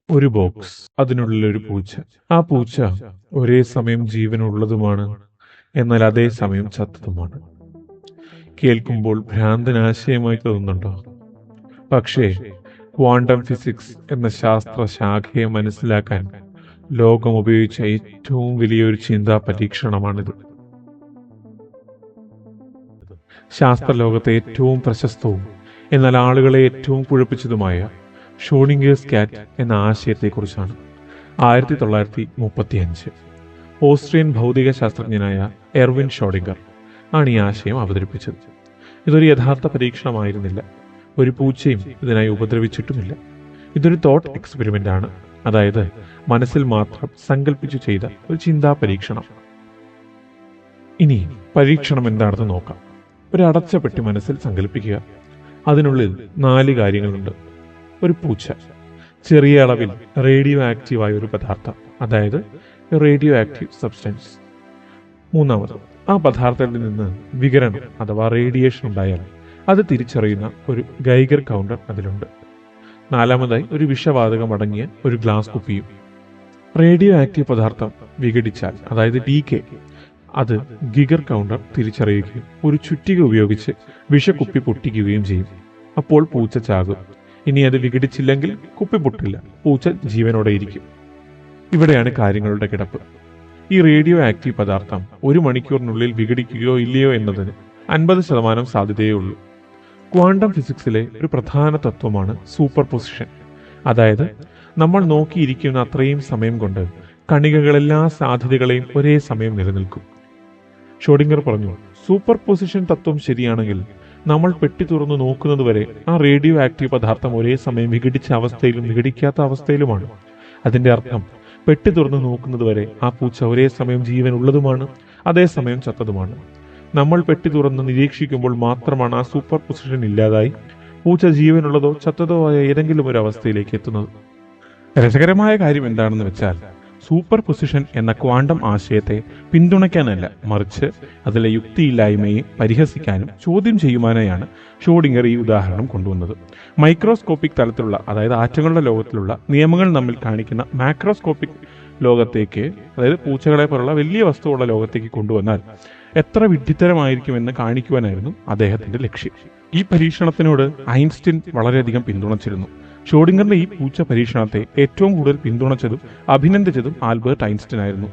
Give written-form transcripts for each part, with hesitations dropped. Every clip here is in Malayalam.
ഒരു ബോക്സ്, അതിനുള്ളിൽ ഒരു പൂച്ച. ആ പൂച്ച ഒരേ സമയം ജീവനുള്ളതുമാണ്, എന്നാൽ അതേ സമയം ചത്തതുമാണ്. കേൾക്കുമ്പോൾ ഭ്രാന്തനാശയമായി തോന്നുന്നുണ്ടോ? പക്ഷേ ക്വാണ്ടം ഫിസിക്സ് എന്ന ശാസ്ത്ര ശാഖയെ മനസ്സിലാക്കാൻ ലോകം ഉപയോഗിച്ച ഏറ്റവും വലിയൊരു ചിന്താ പരീക്ഷണമാണിത്. ശാസ്ത്രലോകത്തെ ഏറ്റവും പ്രശസ്തവും എന്നാൽ ആളുകളെ ഏറ്റവും കുഴപ്പിച്ചതുമായ ഷ്രോഡിംഗേഴ്സ് കാറ്റ് എന്ന ആശയത്തെക്കുറിച്ചാണ്. 1935 ഓസ്ട്രിയൻ ഭൗതിക ശാസ്ത്രജ്ഞനായ എർവിൻ ഷ്രോഡിംഗർ ആണ് ഈ ആശയം അവതരിപ്പിച്ചത്. ഇതൊരു യഥാർത്ഥ പരീക്ഷണമായിരുന്നില്ല. ഒരു പൂച്ചയും ഇതിനായി ഉപദ്രവിച്ചിട്ടുമില്ല. ഇതൊരു തോട്ട് എക്സ്പെരിമെന്റ് ആണ്, അതായത് മനസ്സിൽ മാത്രം സങ്കല്പിച്ചു ചെയ്ത ഒരു ചിന്താ പരീക്ഷണം. ഇനി പരീക്ഷണം എന്താണെന്ന് നോക്കാം. ഒരു അടച്ച പെട്ടി മനസ്സിൽ സങ്കല്പിക്കുക. അതിനുള്ളിൽ 4 കാര്യങ്ങളുണ്ട്. ഒരു പൂച്ച, ചെറിയ അളവിൽ റേഡിയോ ആക്റ്റീവായ ഒരു പദാർത്ഥം, അതായത് റേഡിയോ ആക്റ്റീവ് സബ്സ്റ്റൻസ്. മൂന്നാമത്, ആ പദാർത്ഥത്തിൽ നിന്ന് വികിരണം അഥവാ റേഡിയേഷൻ ഉണ്ടായാൽ അത് തിരിച്ചറിയുന്ന ഒരു ഗൈഗർ കൗണ്ടർ അതിലുണ്ട്. നാലാമതായി, ഒരു വിഷവാതകം അടങ്ങിയ ഒരു ഗ്ലാസ് കുപ്പിയും. റേഡിയോ ആക്റ്റീവ് പദാർത്ഥം വിഘടിച്ചാൽ, അതായത് ഡീകെ, അത് ഗിഗർ കൗണ്ടർ തിരിച്ചറിയുകയും ഒരു ചുറ്റിക ഉപയോഗിച്ച് വിഷക്കുപ്പി പൊട്ടിക്കുകയും ചെയ്യും. അപ്പോൾ പൂച്ച ചാകും. ഇനി അത് വിഘടിച്ചില്ലെങ്കിൽ കുപ്പി പൊട്ടില്ല, പൂച്ച ജീവനോടെ ഇരിക്കും. ഇവിടെയാണ് കാര്യങ്ങളുടെ കിടപ്പ്. ഈ റേഡിയോ ആക്റ്റീവ് പദാർത്ഥം 1 മണിക്കൂറിനുള്ളിൽ വിഘടിക്കുകയോ ഇല്ലയോ എന്നതിന് 50% സാധ്യതയേ ഉള്ളൂ. ക്വാണ്ടം ഫിസിക്സിലെ ഒരു പ്രധാന തത്വമാണ് സൂപ്പർ പൊസിഷൻ. അതായത് നമ്മൾ നോക്കിയിരിക്കുന്ന അത്രയും സമയം കൊണ്ട് കണികകളെല്ലാ സാധ്യതകളെയും ഒരേ സമയം നിലനിൽക്കും. ഷ്രോഡിംഗർ പറഞ്ഞു, സൂപ്പർ പൊസിഷൻ തത്വം ശരിയാണെങ്കിൽ നമ്മൾ പെട്ടി തുറന്നു നോക്കുന്നത് വരെ ആ റേഡിയോ ആക്റ്റീവ് പദാർത്ഥം ഒരേ സമയം വിഘടിച്ച അവസ്ഥയിലും വിഘടിക്കാത്ത അവസ്ഥയിലുമാണ്. അതിന്റെ അർത്ഥം പെട്ടി തുറന്നു നോക്കുന്നത് വരെ ആ പൂച്ച ഒരേ സമയം ജീവൻ ഉള്ളതുമാണ്, അതേസമയം ചത്തതുമാണ്. നമ്മൾ പെട്ടി തുറന്ന് നിരീക്ഷിക്കുമ്പോൾ മാത്രമാണ് ആ സൂപ്പർ പൊസിഷൻ ഇല്ലാതായി പൂച്ച ജീവനുള്ളതോ ചത്തതോ ആയ ഏതെങ്കിലും ഒരു അവസ്ഥയിലേക്ക് എത്തുന്നത്. രസകരമായ കാര്യം എന്താണെന്ന് വെച്ചാൽ, സൂപ്പർ പൊസിഷൻ എന്ന ക്വാണ്ടം ആശയത്തെ പിന്തുണയ്ക്കാനല്ല, മറിച്ച് അതിലെ യുക്തിയില്ലായ്മയെ പരിഹസിക്കാനും ചോദ്യം ചെയ്യുവാനായാണ് ഷ്രോഡിംഗർ ഈ ഉദാഹരണം കൊണ്ടുവന്നത്. മൈക്രോസ്കോപ്പിക് തലത്തിലുള്ള, അതായത് ആറ്റങ്ങളുടെ ലോകത്തിലുള്ള നിയമങ്ങൾ നമ്മിൽ കാണിക്കുന്ന മാക്രോസ്കോപ്പിക് ലോകത്തേക്ക്, അതായത് പൂച്ചകളെ പോലുള്ള വലിയ വസ്തുവുള്ള ലോകത്തേക്ക് കൊണ്ടുവന്നാൽ എത്ര വിഡ്ഢിത്തരമായിരിക്കുമെന്ന് കാണിക്കുവാനായിരുന്നു അദ്ദേഹത്തിന്റെ ലക്ഷ്യം. ഈ പരീക്ഷണത്തിനോട് ഐൻസ്റ്റീൻ വളരെയധികം പിന്തുണച്ചിരുന്നു. ഷ്രോഡിംഗറിന്റെ ഈ പൂച്ച പരീക്ഷണത്തെ ഏറ്റവും കൂടുതൽ പിന്തുണച്ചതും അഭിനന്ദിച്ചതും ആൽബർട്ട് ഐൻസ്റ്റീൻ ആയിരുന്നു.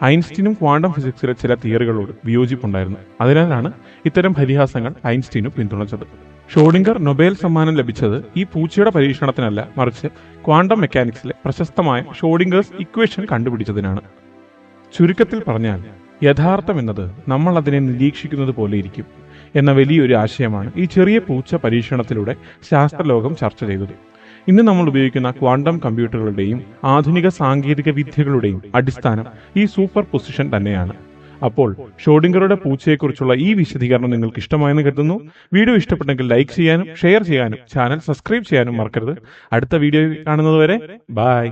ഐൻസ്റ്റീനും ക്വാണ്ടം ഫിസിക്സിലെ ചില തിയറികളോട് വിയോജിപ്പുണ്ടായിരുന്നു. അതിനാലാണ് ഇത്തരം പരിഹാസങ്ങൾ ഐൻസ്റ്റീനും പിന്തുണച്ചത്. ഷ്രോഡിംഗർ നൊബേൽ സമ്മാനം ലഭിച്ചത് ഈ പൂച്ചയുടെ പരീക്ഷണത്തിനല്ല, മറിച്ച് ക്വാണ്ടം മെക്കാനിക്സിലെ പ്രശസ്തമായ ഷ്രോഡിംഗേഴ്സ് ഇക്വേഷൻ കണ്ടുപിടിച്ചതിനാണ്. ചുരുക്കത്തിൽ പറഞ്ഞാൽ, യഥാർത്ഥം എന്നത് നമ്മൾ അതിനെ നിരീക്ഷിക്കുന്നത് പോലെ ഇരിക്കും എന്ന വലിയൊരു ആശയമാണ് ഈ ചെറിയ പൂച്ച പരീക്ഷണത്തിലൂടെ ശാസ്ത്രലോകം ചർച്ച ചെയ്തത്. ഇന്ന് നമ്മൾ ഉപയോഗിക്കുന്ന ക്വാണ്ടം കമ്പ്യൂട്ടറുകളുടെയും ആധുനിക സാങ്കേതിക വിദ്യകളുടെയും അടിസ്ഥാനം ഈ സൂപ്പർ പൊസിഷൻ തന്നെയാണ്. അപ്പോൾ ഷ്രോഡിംഗറുടെ പൂച്ചയെക്കുറിച്ചുള്ള ഈ വിശദീകരണം നിങ്ങൾക്ക് ഇഷ്ടമായെന്ന് കരുതുന്നു. വീഡിയോ ഇഷ്ടപ്പെട്ടെങ്കിൽ ലൈക്ക് ചെയ്യാനും ഷെയർ ചെയ്യാനും ചാനൽ സബ്സ്ക്രൈബ് ചെയ്യാനും മറക്കരുത്. അടുത്ത വീഡിയോ കാണുന്നതുവരെ ബൈ.